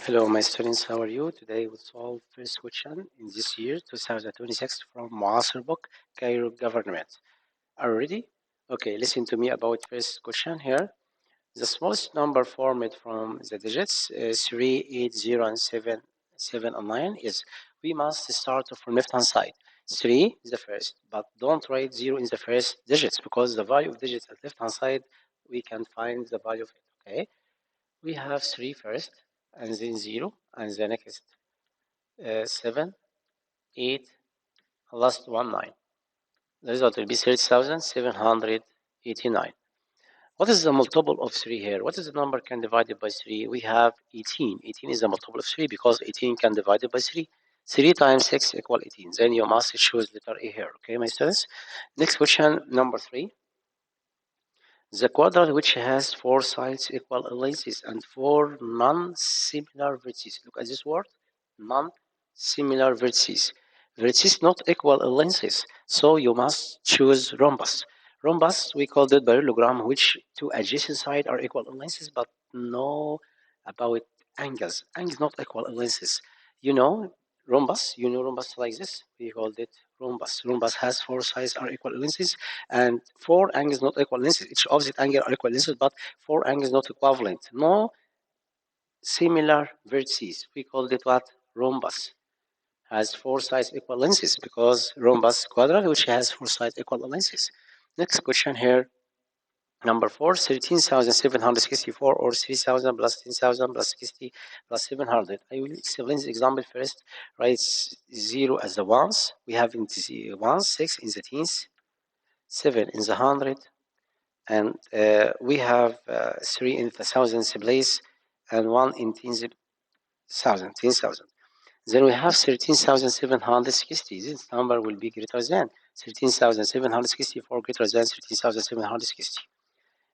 Hello, my students. How are you? Today we'll solve first question in this year, 2026, from Muasir book, Cairo Governorate. Are you ready? Okay, listen to me about first question here. The smallest number formed from the digits 3, 8, 0, and 7, 7 and 9 is, we must start from left-hand side. 3 is the first, but don't write 0 in the first digits because the value of digits at left-hand side, we can find the value of it, okay? We have 3 first, and then 0, and the next 7, 8, last one 9. The result will be 30,789. What is the multiple of 3 here? What is the number can divide it by 3? We have 18. 18 is the multiple of 3 because 18 can divide it by 3. 3 times 6 equal 18. Then you must choose letter A here. Okay, my students? Next question, number 3. The quadrant which has 4 sides equal ellipses and 4 non-similar vertices. Look at this word, non-similar vertices. Vertices not equal lengths, so you must choose rhombus. Rhombus, we called it parallelogram, which two adjacent sides are equal lengths, but no about angles. Angles not equal lengths. You know rhombus like this. We called it rhombus. Rhombus has 4 sides are equal lengths and 4 angles not equal lengths. Each opposite angle are equal lengths, but 4 angles not equivalent. No similar vertices. We called it what? Rhombus. Has 4 sides equal lengths because rhombus quadrant which has 4 sides equal lengths. Next question here. Number 4, 13,764 or 3,000 plus 10,000 plus 60 plus 700. I will explain the example first. Write 0 as the ones. We have in the ones, 6 in the tens, 7 in the hundred, and we have 3 in the thousands place and 1 in 10,000. Then we have 13,760. This number will be greater than 13,764 greater than 13,760.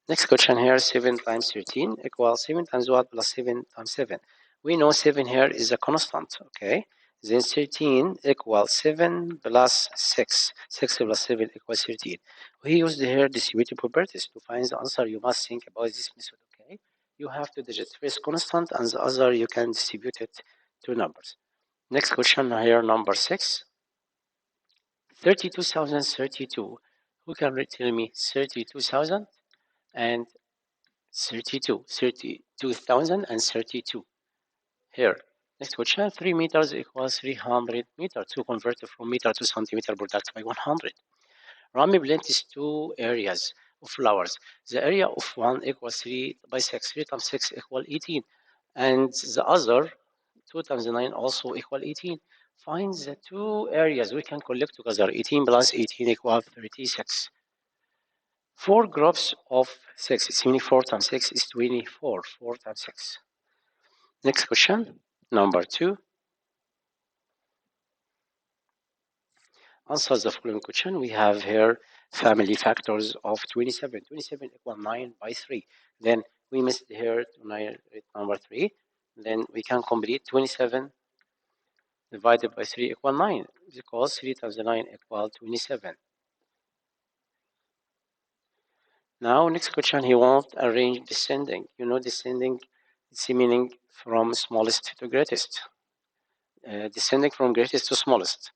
Next question here, 7 times 13 equals 7 times what plus 7 times 7. We know 7 here is a constant, okay? Then 13 equals 7 plus 6. 6 plus 7 equals 13. We used here distributive properties to find the answer. You must think about this method, okay? You have two digits, first constant and the other you can distribute it to numbers. Next question here, number 6. 32,032. Who can tell me 32,000 and 32,032 here. Next question, 3 meters equals 300 meters. To convert from meter to centimeter product by 100. Rami plants 2 areas of flowers. The area of one equals 3 by 6. 3 times 6 equal 18. And the other 2 times 9 also equal 18. Find the 2 areas we can collect together. 18 plus 18 equals 36. 4 groups of 6. It's meaning 4 times 6 is 24. 4 times 6. Next question, number 2. Answer the following question. We have here family factors of 27. 27 equal 9 by 3. Then we missed here number 3. Then we can complete 27 divided by 3 equal 9 because 3 times 9 equal 27. Now, next question, he wants arrange descending. You know, descending, it's meaning from smallest to greatest. Descending from greatest to smallest.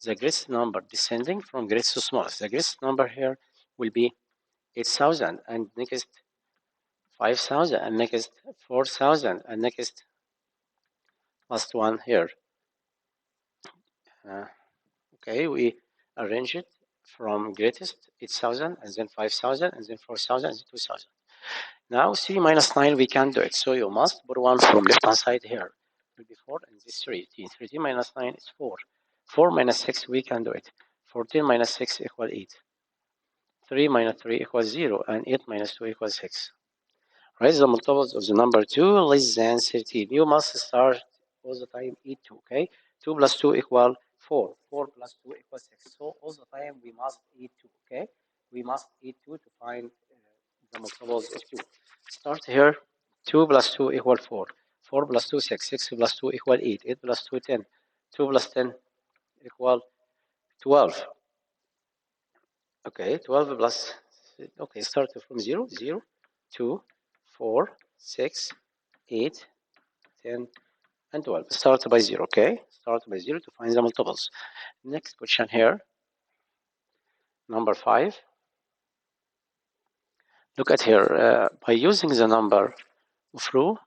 The greatest number descending from greatest to smallest. The greatest number here will be 8,000, and next 5,000, and next 4,000, and next last one here. Okay, we arrange it from greatest 8,000, and then 5,000, and then 4,000, and then 2,000. Now 3 minus 9 we can do it, so you must put 1 from left hand side here. It will be 4 and this 3. 13 minus 9 is 4. 4 minus 6 we can do it. 14 minus 6 equals 8. 3 minus 3 equals 0, and 8 minus 2 equals 6. Write the multiples of the number 2 less than 13. You must start all the time eat 2, okay? 2 plus 2 equals 4. 4 plus 2 equals 6. So all the time we must eat 2, okay? We must eat 2 to find the multiples of 2. Start here. 2 plus 2 equals 4. 4 plus 2, 6. 6 plus 2 equals 8. 8 plus 2, 10. 2 plus 10 equals 12. Okay, 12 plus, okay, start from 0, 0, 2, 4, 6, 8, 10, and 12. Start by 0, okay? Start by 0 to find the multiples. Next question here, number 5. Look at here, by using the number of row,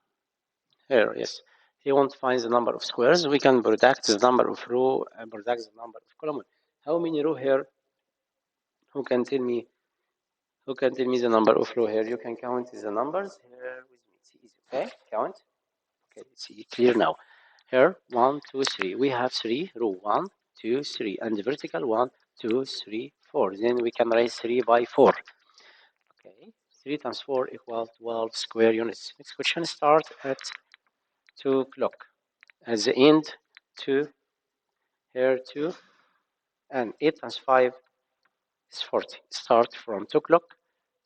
here, yes, he wants to find the number of squares. We can product the number of row and product the number of column. How many row here? Who can tell me? Who can tell me the number of row here? You can count the numbers here with me. It's easy, okay? Count. Okay, see clear now. Here, 1, 2, 3. We have 3 row 1, 2, 3, and the vertical 1, 2, 3, 4. Then we can write 3 by 4. Okay, 3 times 4 equals 12 square units. Next question start at 2 o'clock. At the end, 2, here 2, and 8 times 5 is 40. Start from 2 o'clock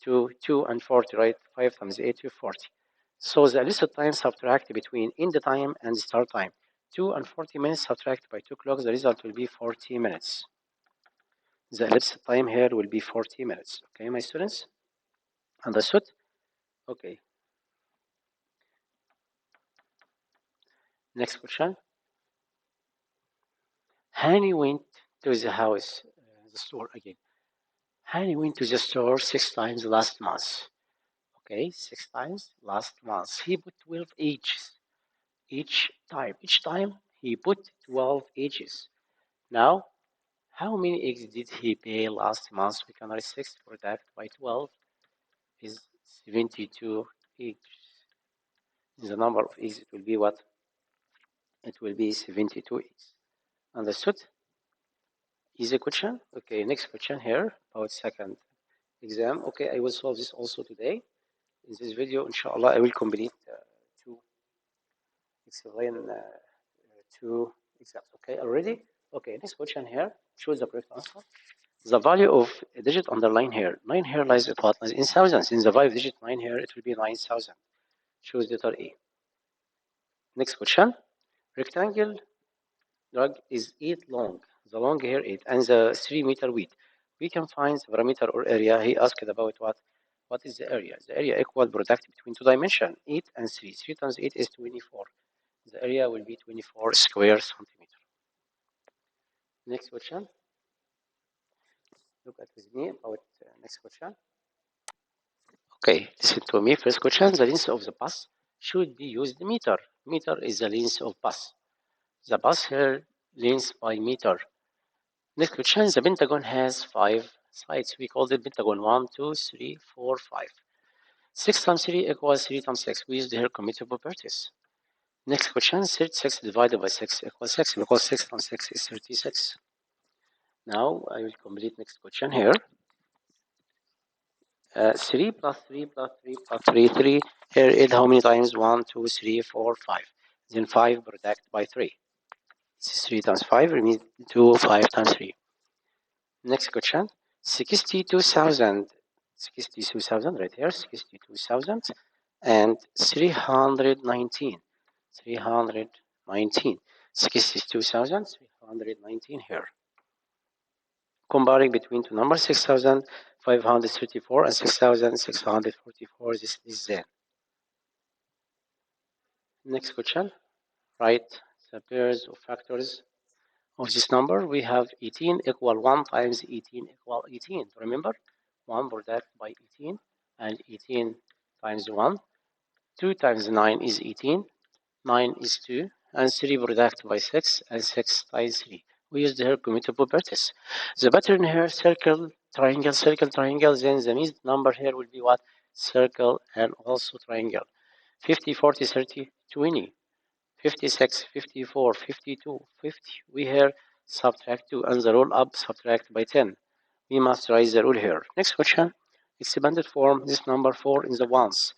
to 2 and 40, right? 5 times 8 is 40. So the elapsed time subtract between end time and start time. 2 and 40 minutes subtract by 2 o'clock, the result will be 40 minutes. The elapsed time here will be 40 minutes. Okay, my students? Understood? Okay. Next question. Hani went to the house, the store again. Hani went to the store 6 times last month. Okay, 6 times last month. He put 12 ages each time. Each time he put 12 ages. Now, how many eggs did he pay last month? We can write 6 product by 12 is 72 eggs. The number of eggs, it will be what? It will be 72 eggs. Understood? Easy question. Okay, next question here about second exam. Okay, I will solve this also today. In this video, inshallah, I will complete two exams. Okay, already? Okay, next question here. Choose the correct answer. The value of a digit underline here. 9 here lies at what? In thousands. In the value of digit 9 here, it will be 9,000. Choose letter A. Next question. Rectangle drag is 8 long. The long here 8 and the 3 meter width. We can find the parameter or area. He asked about what? What is the area? The area equal product between 2 dimensions, 8 and 3. 3 times 8 is 24. The area will be 24 square centimeter. Next question. Look at with me about next question. Okay, listen to me. First question, the length of the bus should be used meter. Meter is the length of bus. The bus here length by meter. Next question, the pentagon has 5 sides. We call it pentagon 1, 2, 3, 4, 5. 6 times 3 equals 3 times 6. We use here commutative properties. Next question, 36 divided by 6 equals 6 because 6 times 6 is 36. Now I will complete next question here. 3 plus 3 plus 3 plus 3, 3. Here is how many times? 1, 2, 3, 4, 5. Then 5 product by 3. This is 3 times 5, it means 2, 5 times 3. Next question. 62,000. 62,000 right here. 62,000 and 319. 319. 62,319 here. Comparing between two numbers, 6,534 and 6,644. This is then. Next question. Write the pairs of factors of this number. We have 18 equal 1 times 18 equal 18. Remember, 1 product by 18 and 18 times 1. 2 times 9 is 18. 9 is 2 and 3 product by 6 and 6 times 3. We use the commutative properties. The pattern here, circle, triangle, then the mean number here will be what? Circle and also triangle. 50, 40, 30, 20, 56, 54, 52, 50. We here subtract 2 and the roll up subtract by 10. We must write the rule here. Next question, expanded form, this number 4 in the ones.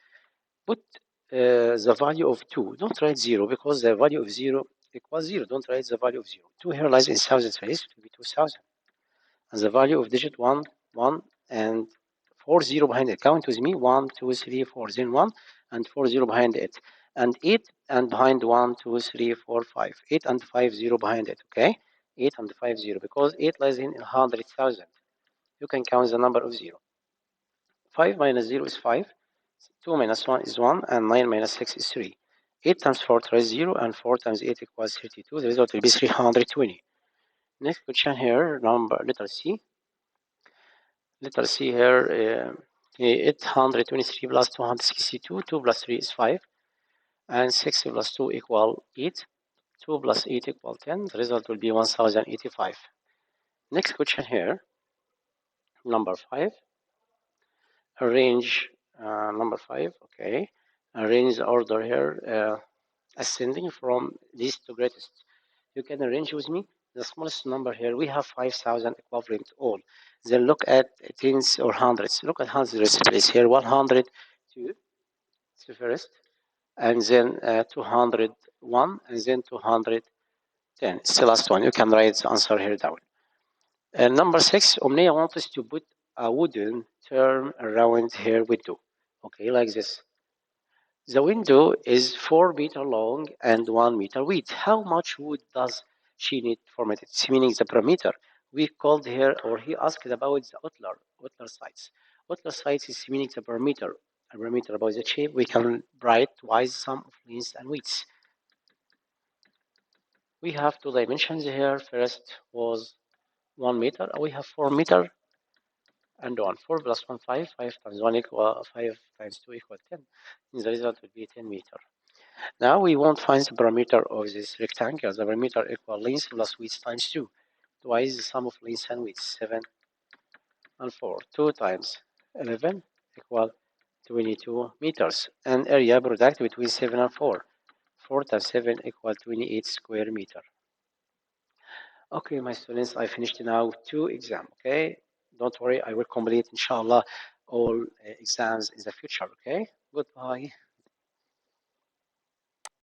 Put the value of 2. Don't write 0 because the value of 0 equals 0. Don't write the value of 0. 2 here lies in thousands place. It will be 2,000. And the value of digit 1, 1, and 4 0 behind it. Count with me. 1, 2, 3, 4. Then 1 and 4 0 behind it. And 8 and behind 1, 2, 3, 4, 5. 8 and 5 0 behind it. Okay? 8 and 5 0 because 8 lies in 100,000. You can count the number of 0. 5 minus 0 is 5. 2 minus 1 is 1, and 9 minus 6 is 3. 8 times 4 is 0, and 4 times 8 equals 32. The result will be 320. Next question here, letter C. Letter C here, 823 plus 262, 2 plus 3 is 5, and 6 plus 2 equal 8, 2 plus 8 equal 10, the result will be 1085. Next question here, number 5, arrange, number 5, okay, arrange the order here, ascending from least to greatest. You can arrange with me the smallest number here. We have 5,000 equivalent all. Then look at tens or hundreds. Look at hundreds place here. 102 is the first, and then 201, and then 210. It's the last one. You can write the answer here down. Number 6, Omnia wants us to put a wooden term around her window. Okay, like this. The window is 4 meters long and 1 meter width. How much wood does she need for it? It's meaning the parameter. We called here, or he asked about the Utler size. Utler size is meaning the parameter. A parameter about the shape. We can write twice sum of lengths and widths. We have 2 dimensions here. First was 1 meter. We have 4 meter and 1. 4 plus 1, 5. 5 times 1 equal 5 times 2 equal 10. The result will be 10 meter. Now we want to find the parameter of this rectangle. The parameter equal length plus width times 2. Twice the sum of length and width, 7 and 4. 2 times 11 equal 22 meters. And area product between 7 and 4. 4 times 7 equal 28 square meter. Okay, my students, I finished now 2 exams, okay? Don't worry, I will complete, inshallah, all exams in the future, okay? Goodbye.